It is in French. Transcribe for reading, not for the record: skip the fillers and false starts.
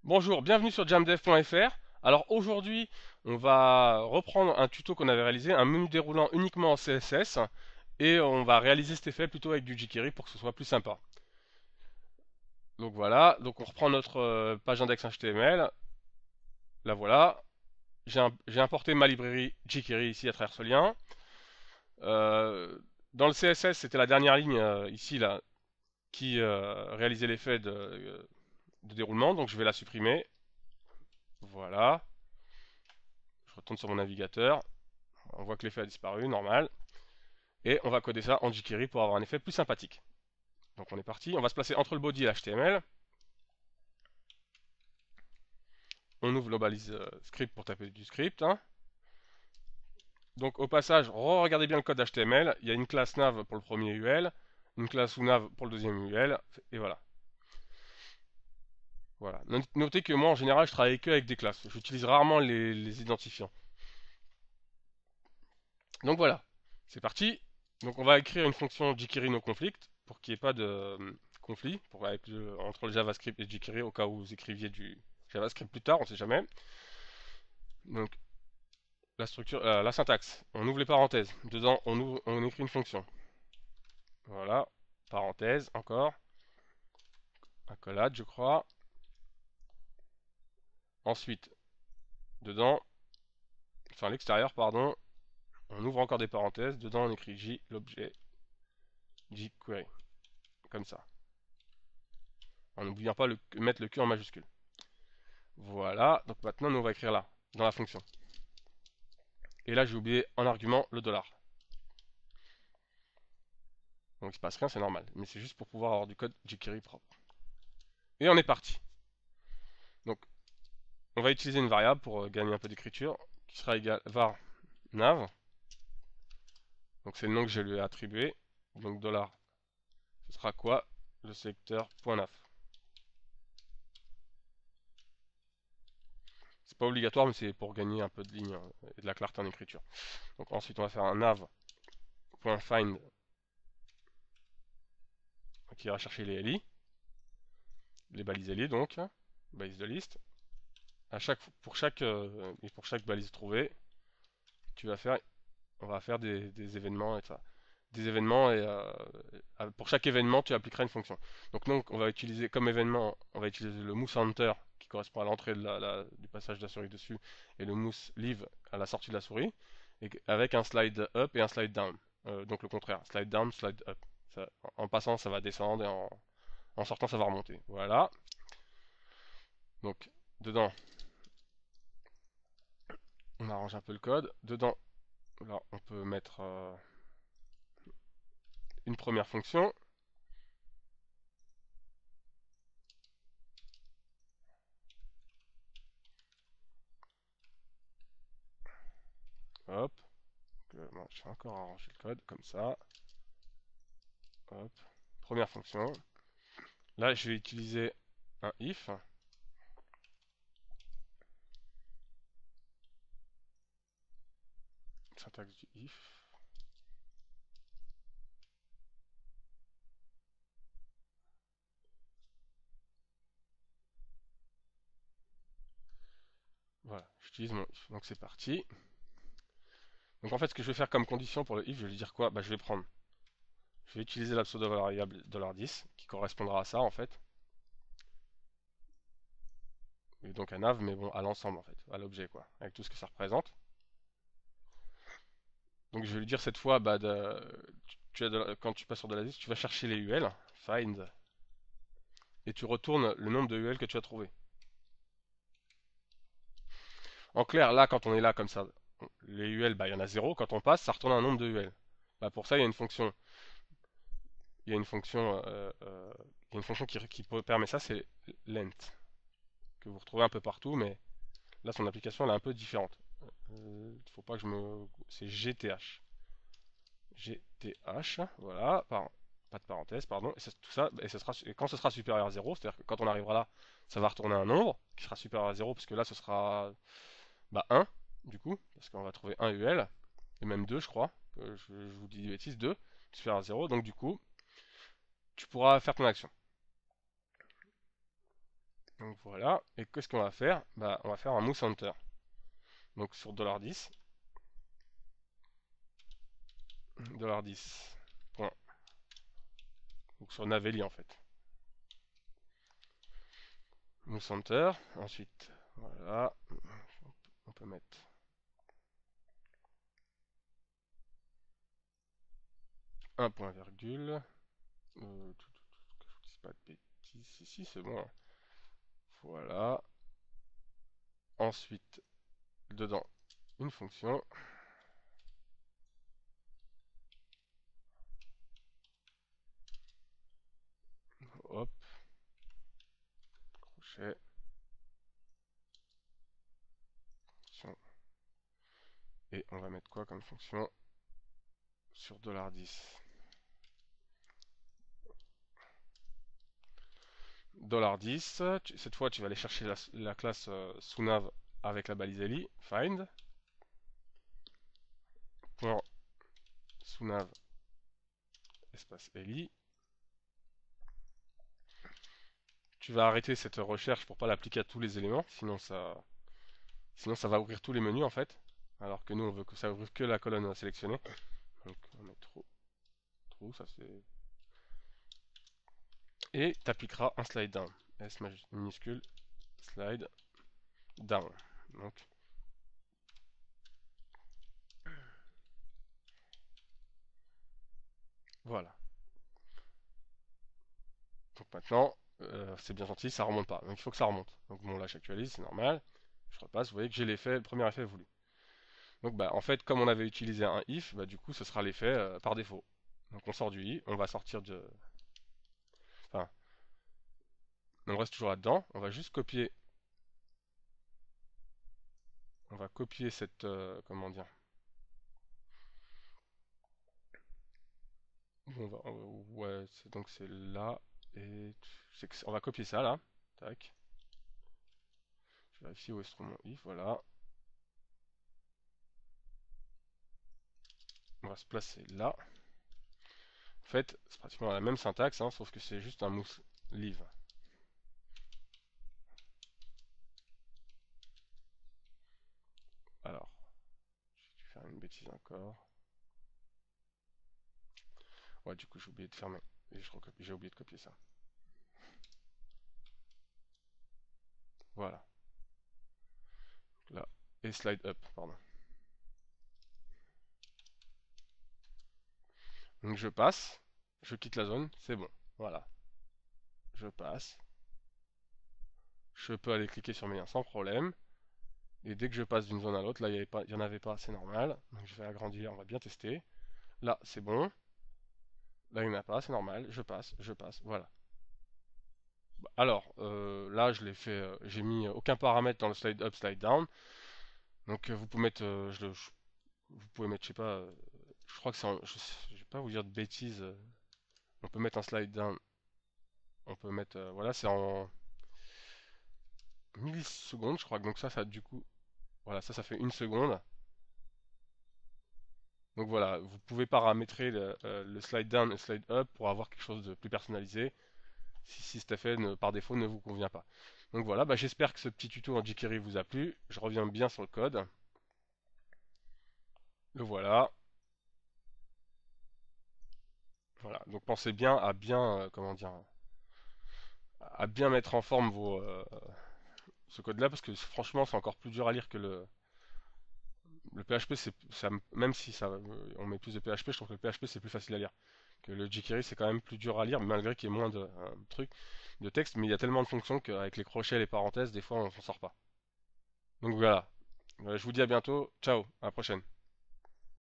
Bonjour, bienvenue sur jamdev.fr. Alors aujourd'hui, on va reprendre un tuto qu'on avait réalisé, un menu déroulant uniquement en CSS, et on va réaliser cet effet plutôt avec du jQuery pour que ce soit plus sympa. Donc voilà, donc on reprend notre page index HTML. La voilà. J'ai importé ma librairie jQuery ici à travers ce lien. Euh, dans le CSS, c'était la dernière ligne ici là qui réalisait l'effet de déroulement, donc je vais la supprimer. Voilà. Je retourne sur mon navigateur. On voit que l'effet a disparu, normal. Et on va coder ça en jQuery pour avoir un effet plus sympathique. Donc on est parti, on va se placer entre le body et l'HTML. On ouvre Globalise Script pour taper du script, hein. Donc au passage, regardez bien le code HTML. Il y a une classe nav pour le premier UL, une classe nav pour le deuxième UL, et voilà. Voilà. Notez que moi en général je travaille que avec des classes. J'utilise rarement les identifiants. Donc voilà, c'est parti. Donc on va écrire une fonction jQuery no conflict pour qu'il n'y ait pas de conflit entre le JavaScript et le jQuery au cas où vous écriviez du JavaScript plus tard, on ne sait jamais. Donc la structure, la syntaxe, on ouvre les parenthèses. Dedans, on écrit une fonction. Voilà, parenthèse encore, accolade, je crois. Ensuite, dedans, enfin à l'extérieur, pardon, on ouvre encore des parenthèses. Dedans, on écrit J, l'objet, jQuery, comme ça. En n'oubliant pas de mettre le Q en majuscule. Voilà, donc maintenant, nous on va écrire là, dans la fonction. Et là, j'ai oublié en argument le dollar. Donc il se passe rien, c'est normal. Mais c'est juste pour pouvoir avoir du code jQuery propre. Et on est parti. Donc on va utiliser une variable pour gagner un peu d'écriture, qui sera égale var nav. Donc c'est le nom que je lui ai attribué. Donc dollar, ce sera quoi? Le sélecteur .nav. C'est pas obligatoire, mais c'est pour gagner un peu de ligne et de la clarté en écriture. Donc ensuite on va faire un nav.find qui ira chercher les LI, les balises LI donc, balise de liste. Pour chaque balise trouvée, tu vas faire, on va faire des événements et ça. Des événements et pour chaque événement, tu appliqueras une fonction. Donc on va utiliser comme événement, on va utiliser le mousse enter qui correspond à l'entrée du passage de la souris dessus et le mousse leave à la sortie de la souris avec un slide up et un slide down. Donc le contraire, slide down, slide up. En passant, ça va descendre et en sortant, ça va remonter. Voilà. Donc dedans, on arrange un peu le code. Dedans, là, on peut mettre une première fonction. Hop. Bon, je vais encore arranger le code comme ça. Hop. Première fonction. Là, je vais utiliser un if. Syntaxe du if. Voilà, j'utilise mon if. Donc c'est parti. Donc en fait, ce que je vais faire comme condition pour le if, je vais lui dire quoi? Bah, je vais prendre. Je vais utiliser la pseudo-variable $10 qui correspondra à ça en fait. Et donc à nav, mais bon, à l'ensemble en fait, à l'objet quoi, avec tout ce que ça représente. Donc je vais lui dire cette fois, bah, quand tu passes sur de la liste, tu vas chercher les UL, find, et tu retournes le nombre de UL que tu as trouvé. En clair, là, quand on est là comme ça, les UL, bah, il y en a 0. Quand on passe, ça retourne un nombre de UL. Bah, pour ça, il y a une fonction. Il y a une fonction, il y a une fonction qui permet ça, c'est length, que vous retrouvez un peu partout, mais là, son application, elle est un peu différente. Faut pas que je me... C'est GTH. GTH, voilà, pas de parenthèse, pardon, et tout ça, et quand ce sera supérieur à 0, c'est-à-dire que quand on arrivera là, ça va retourner un nombre qui sera supérieur à 0, puisque là ce sera bah, 1, du coup, parce qu'on va trouver 1 UL, et même 2 je crois, je vous dis des bêtises, 2, supérieur à 0, donc du coup, tu pourras faire ton action. Donc voilà, et qu'est-ce qu'on va faire? Bah, on va faire un move center. Donc sur $10, $10, point. Donc sur Navelli en fait. Move center, ensuite, voilà, on peut mettre un point virgule. Que je vous dise pas de bêtises, si c'est bon, hein. Voilà. Ensuite, dedans, une fonction. Hop, crochet, fonction. Et on va mettre quoi comme fonction sur $10? $10, cette fois tu vas aller chercher la classe SUNAV avec la balise eli, find, point SUNAV espace eli. Tu vas arrêter cette recherche pour pas l'appliquer à tous les éléments, sinon ça va ouvrir tous les menus en fait. Alors que nous on veut que ça ouvre que la colonne sélectionnée. Donc on met trop, ça c'est. Et tu appliqueras un slide down. S minuscule, slide down. Donc voilà. Donc maintenant, c'est bien gentil, ça remonte pas. Donc il faut que ça remonte. Donc bon là j'actualise, c'est normal. Je repasse, vous voyez que j'ai l'effet, le premier effet voulu. Donc bah en fait comme on avait utilisé un if, bah du coup ce sera l'effet par défaut. Donc on sort du i, on va sortir de. Enfin, on reste toujours là-dedans, on va juste copier. On va copier cette. Comment dire. Ouais, donc c'est là. Et on va copier ça là. Tac. Je vérifie où est-ce que mon if, voilà. On va se placer là. En fait, c'est pratiquement la même syntaxe, hein, sauf que c'est juste un mousse leave. Alors, j'ai dû faire une bêtise encore. Ouais, du coup, j'ai oublié de fermer. Et j'ai oublié de copier ça. Voilà. Là. Et slide up, pardon. Donc je passe, je quitte la zone, c'est bon. Voilà. Je passe. Je peux aller cliquer sur mes liens sans problème. Et dès que je passe d'une zone à l'autre, là il n'y en avait pas, c'est normal. Donc je vais agrandir, on va bien tester. Là c'est bon. Là il n'y en a pas, c'est normal. Je passe, voilà. Alors, là je l'ai fait, j'ai mis aucun paramètre dans le slide up, slide down. Donc vous pouvez mettre, vous pouvez mettre, je sais pas, je crois que c'est je vais pas vous dire de bêtises. On peut mettre un slide down, on peut mettre, voilà, c'est en millisecondes, je crois. Donc ça du coup, voilà, ça fait une seconde. Donc voilà, vous pouvez paramétrer le slide down et le slide up pour avoir quelque chose de plus personnalisé si cet effet par défaut ne vous convient pas. Donc voilà, bah, j'espère que ce petit tuto en jQuery vous a plu. Je reviens bien sur le code. Le voilà. Voilà, donc pensez bien à bien, comment dire, à bien mettre en forme ce code-là parce que franchement c'est encore plus dur à lire que le PHP. Même si on met plus de PHP, je trouve que le PHP c'est plus facile à lire. Que le jQuery c'est quand même plus dur à lire, malgré qu'il y ait moins de trucs de texte, mais il y a tellement de fonctions qu'avec les crochets et les parenthèses, des fois on s'en sort pas. Donc voilà. Je vous dis à bientôt, ciao, à la prochaine.